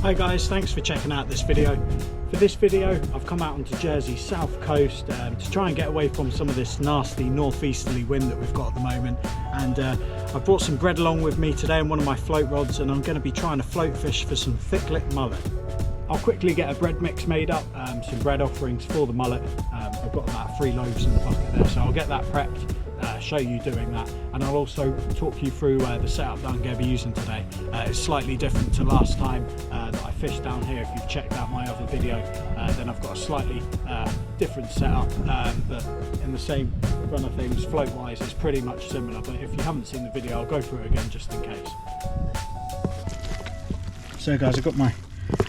Hi guys, thanks for checking out this video. For this video I've come out onto Jersey's south coast to try and get away from some of this nasty northeasterly wind that we've got at the moment, and I've brought some bread along with me today and one of my float rods, and I'm going to be trying to float fish for some thick lip mullet. I'll quickly get a bread mix made up, some bread offerings for the mullet. I've got about 3 loaves in the bucket there, so I'll get that prepped, show you doing that, and I'll also talk you through the setup that I'm going to be using today. It's slightly different to last time that I fished down here. If you've checked out my other video, then I've got a slightly different setup, but in the same run of things, float wise it's pretty much similar, but if you haven't seen the video I'll go through it again just in case. So guys, I've got my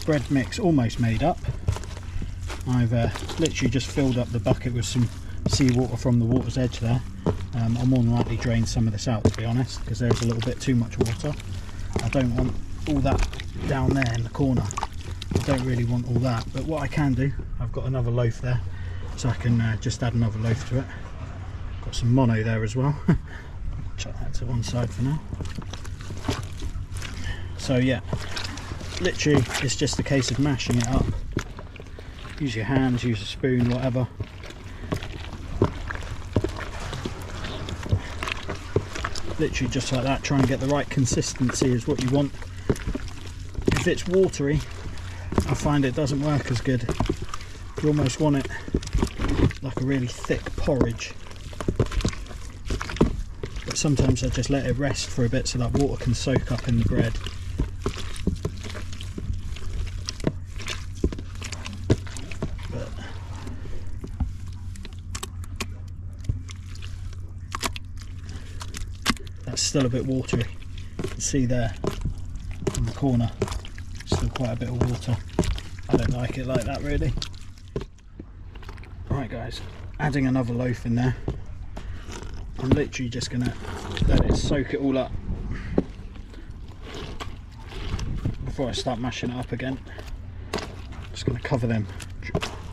bread mix almost made up. I've literally just filled up the bucket with some seawater from the water's edge there. I'll more than likely drain some of this out, to be honest, because there's a little bit too much water. I don't want all that down there in the corner. I don't really want all that, but what I can do, I've got another loaf there, so I can just add another loaf to it. Got some mono there as well. Chuck that to one side for now. So yeah, literally it's just a case of mashing it up. Use your hands, use a spoon, whatever. Literally just like that, try and get the right consistency is what you want. If it's watery, I find it doesn't work as good. You almost want it like a really thick porridge. But sometimes I just let it rest for a bit so that water can soak up in the bread. Still a bit watery. You can see there in the corner, still quite a bit of water. I don't like it like that really. Right guys, adding another loaf in there. I'm literally just gonna let it soak it all up before I start mashing it up again. Just gonna cover them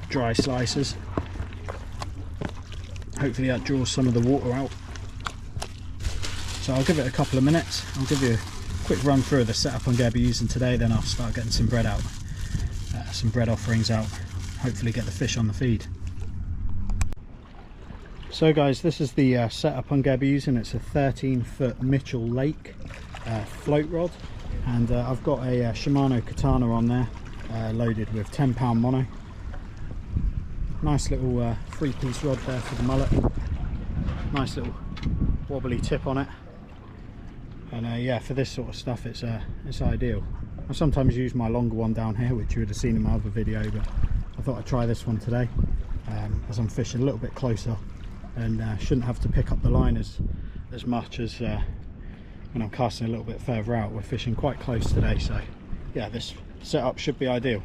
dry slices. Hopefully that draws some of the water out. So I'll give it a couple of minutes. I'll give you a quick run through of the setup I'm going to be using today, then I'll start getting some bread out, some bread offerings out, hopefully get the fish on the feed. So guys, this is the setup I'm going to be using. It's a 13-foot Mitchell Lake float rod, and I've got a Shimano Katana on there, loaded with 10-pound mono. Nice little 3-piece rod there for the mullet. Nice little wobbly tip on it. And yeah, for this sort of stuff it's ideal. I sometimes use my longer one down here, which you would have seen in my other video, but I thought I'd try this one today, as I'm fishing a little bit closer and shouldn't have to pick up the line as much as when I'm casting a little bit further out. We're fishing quite close today, so yeah, this setup should be ideal.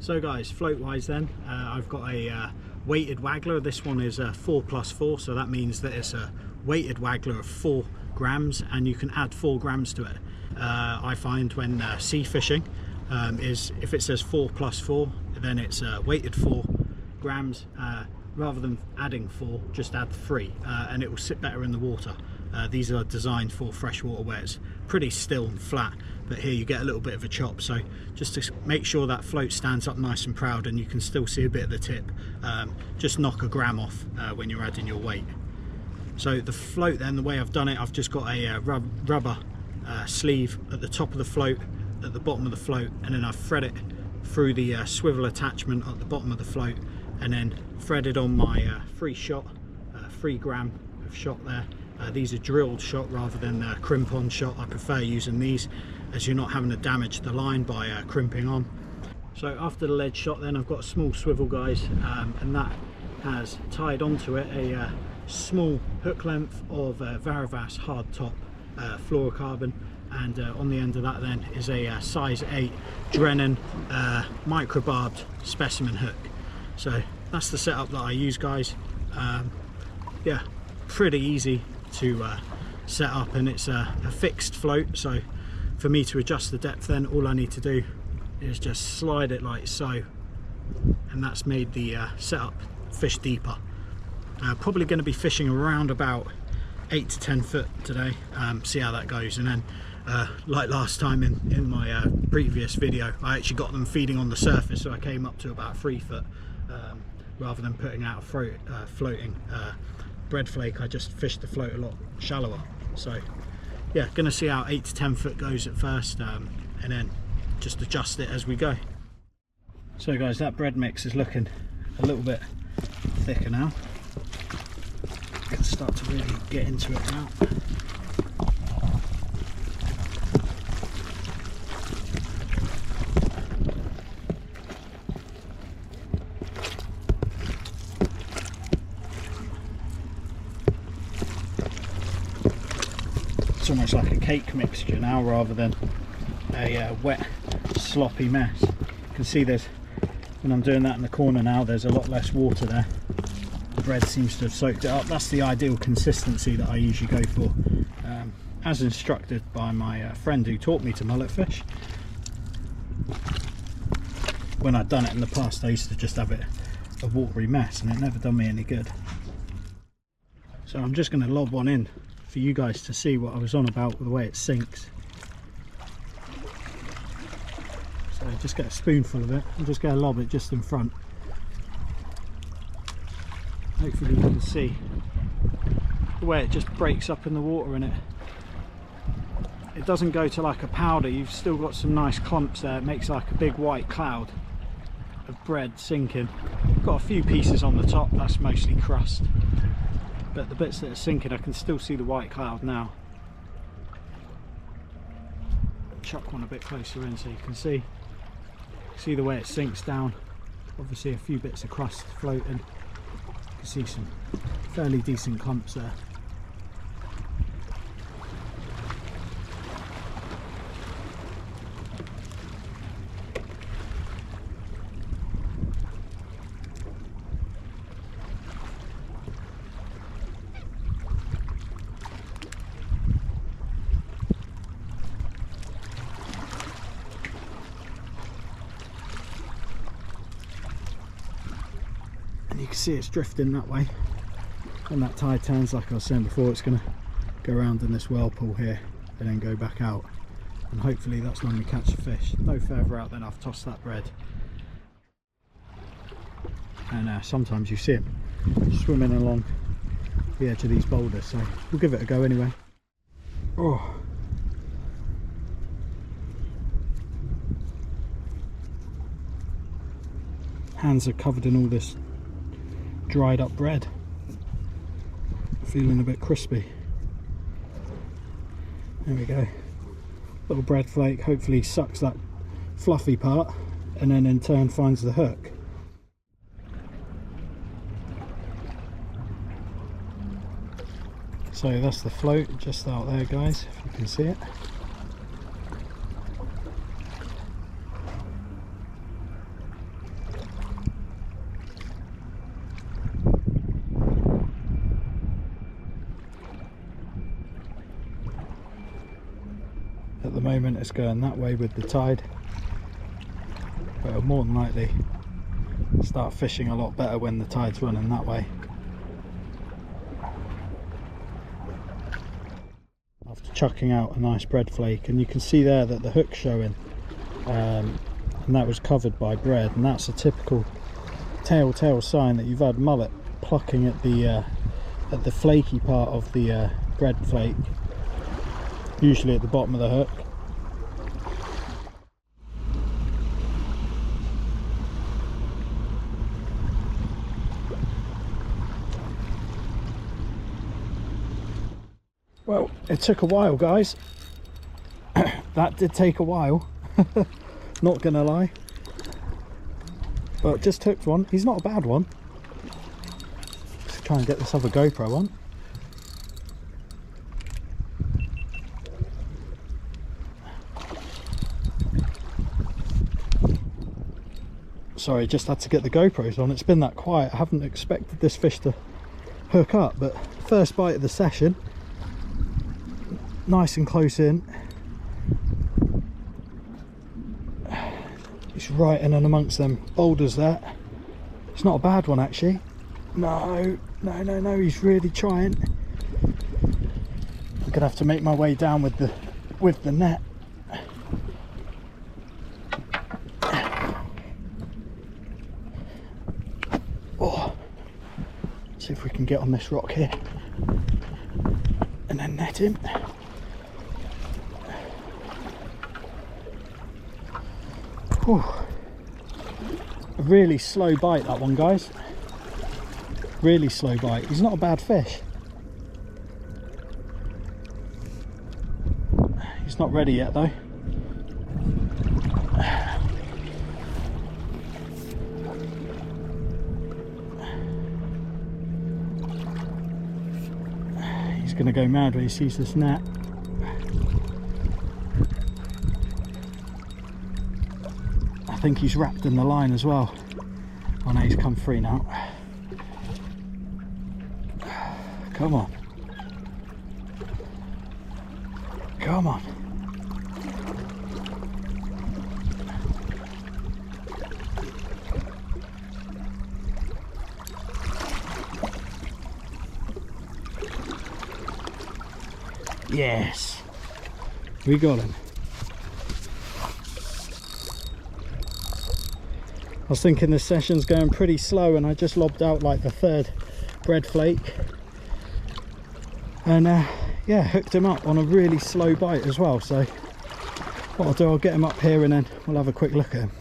So guys, float wise then, I've got a weighted waggler. This one is 4+4, so that means that it's a weighted waggler of 4 grams, and you can add 4 grams to it. I find when sea fishing is if it says 4+4, then it's weighted 4 grams. Rather than adding 4, just add 3, and it will sit better in the water. These are designed for freshwater where it's pretty still and flat, but here you get a little bit of a chop, so just to make sure that float stands up nice and proud and you can still see a bit of the tip, just knock a gram off when you're adding your weight. So the float then, the way I've done it, I've just got a rubber sleeve at the top of the float, at the bottom of the float, and then I've thread it through the swivel attachment at the bottom of the float, and then threaded on my 3 gram of shot there. These are drilled shot rather than crimp-on shot. I prefer using these as you're not having to damage the line by crimping on. So after the lead shot then, I've got a small swivel guys, and that has tied onto it a small hook length of Varavas hard top fluorocarbon, and on the end of that then is a size 8 Drennan microbarbed specimen hook. So that's the setup that I use guys. Yeah, pretty easy to set up, and it's a fixed float, so for me to adjust the depth then all I need to do is just slide it like so, and that's made the setup fish deeper. Probably going to be fishing around about 8 to 10 foot today, see how that goes, and then Like last time in my previous video, I actually got them feeding on the surface, so I came up to about 3 foot. Rather than putting out a floating bread flake, I just fished the float a lot shallower. So yeah, gonna see how 8 to 10 foot goes at first, and then just adjust it as we go. So guys, that bread mix is looking a little bit thicker now. Can start to really get into it now. It's almost like a cake mixture now rather than a wet sloppy mess. You can see there's, when I'm doing that in the corner now, there's a lot less water there. The bread seems to have soaked it up. That's the ideal consistency that I usually go for, as instructed by my friend who taught me to mullet fish. When I'd done it in the past, I used to just have it a watery mess and it never done me any good. So I'm just going to lob one in for you guys to see what I was on about with the way it sinks. So just get a spoonful of it and just go lob it just in front. Hopefully you can see the way it just breaks up in the water, and it doesn't go to like a powder. You've still got some nice clumps there. It makes like a big white cloud of bread sinking. Got a few pieces on the top, that's mostly crust, but the bits that are sinking, I can still see the white cloud now. Chuck one a bit closer in so you can see the way it sinks down. Obviously a few bits of crust floating. You can see some fairly decent clumps there. And you can see it's drifting that way. When that tide turns, like I was saying before, it's going to go around in this whirlpool here and then go back out, and hopefully that's when we catch a fish. No further out than I've tossed that bread. And sometimes you see them swimming along the edge of these boulders, so we'll give it a go anyway. Oh, hands are covered in all this dried up bread, feeling a bit crispy. There we go, little bread flake, hopefully sucks that fluffy part and then in turn finds the hook. So that's the float just out there guys, if you can see it. At the moment it's going that way with the tide, but it'll more than likely start fishing a lot better when the tide's running that way. After chucking out a nice bread flake, and you can see there that the hook's showing, and that was covered by bread, and that's a typical telltale sign that you've had mullet plucking at the flaky part of the bread flake, usually at the bottom of the hook. Well, it took a while guys. That did take a while, not gonna lie, but just hooked one. He's not a bad one. Let's try and get this other GoPro on. Sorry, just had to get the GoPros on. It's been that quiet. I haven't expected this fish to hook up, but first bite of the session, nice and close in. He's right in and amongst them boulders there. It's not a bad one actually. No, he's really trying. I'm gonna have to make my way down with the with the net. Oh, see if we can get on this rock here and then net him. Whew. A really slow bite, that one, guys. Really slow bite. He's not a bad fish. He's not ready yet though. He's going to go mad when he sees this net. I think he's wrapped in the line as well. Oh no, he's come free now. Come on. Come on. Yes, we got him. I was thinking this session's going pretty slow and I just lobbed out like the third bread flake. And yeah, hooked him up on a really slow bite as well. So what I'll do, I'll get him up here and then we'll have a quick look at him.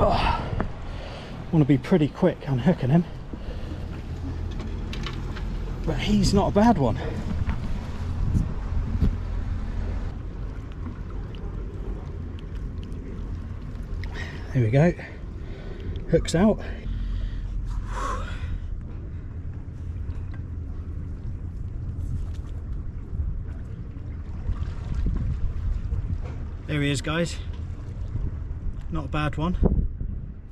Oh, I want to be pretty quick unhooking him. But he's not a bad one. There we go. Hook's out. There he is, guys. Not a bad one.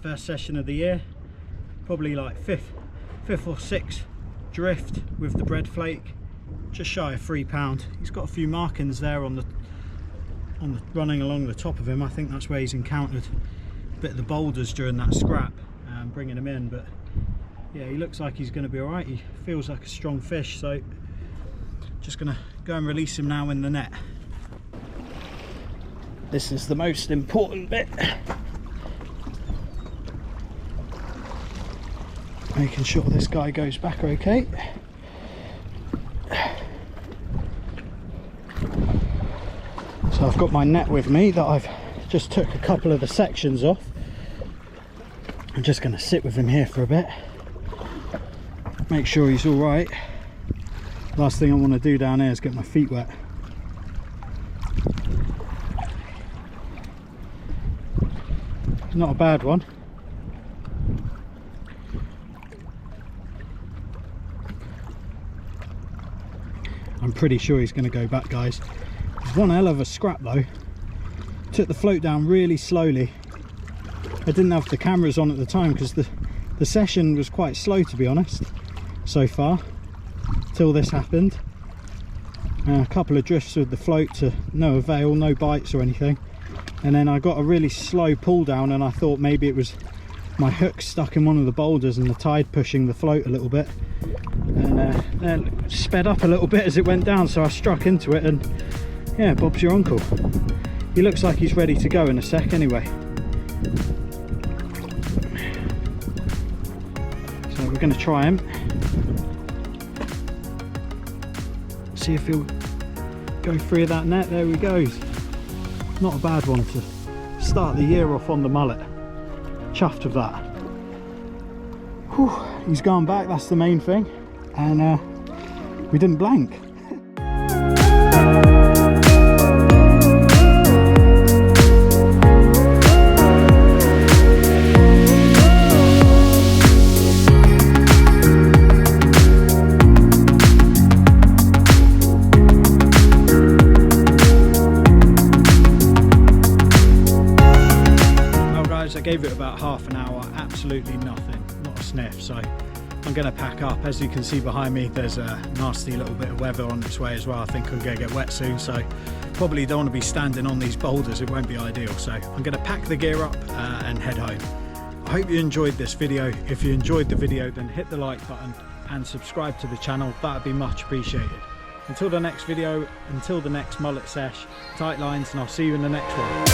First session of the year. Probably like fifth or sixth drift with the bread flake, just shy of £3. He's got a few markings there on the running along the top of him. I think that's where he's encountered a bit of the boulders during that scrap, bringing him in. But yeah, he looks like he's going to be all right. He feels like a strong fish, so just going to go and release him now in the net. This is the most important bit. Making sure this guy goes back okay. So I've got my net with me that I've just took a couple of the sections off. I'm just going to sit with him here for a bit, make sure he's all right. Last thing I want to do down here is get my feet wet. Not a bad one. I'm pretty sure he's going to go back, guys. It's one hell of a scrap though. Took the float down really slowly. I didn't have the cameras on at the time because the session was quite slow, to be honest, so far, till this happened. A couple of drifts with the float to no avail, no bites or anything. And then I got a really slow pull down and I thought maybe it was my hook stuck in one of the boulders and the tide pushing the float a little bit. And then sped up a little bit as it went down, so I struck into it, and yeah, Bob's your uncle. He looks like he's ready to go in a sec anyway. So we're going to try him, see if he'll go through that net. There he goes. Not a bad one to start the year off on the mullet. Chuffed with that. Whew, he's gone back, that's the main thing. And we didn't blank. Well guys, I gave it about half an hour, absolutely nothing, not a sniff. So I'm going to pack up. As you can see behind me, there's a nasty little bit of weather on its way as well. I think I'm going to get wet soon, so probably don't want to be standing on these boulders. It won't be ideal, so I'm going to pack the gear up and head home. I hope you enjoyed this video. If you enjoyed the video, then hit the like button and subscribe to the channel. That would be much appreciated. Until the next video, until the next mullet sesh, tight lines, and I'll see you in the next one.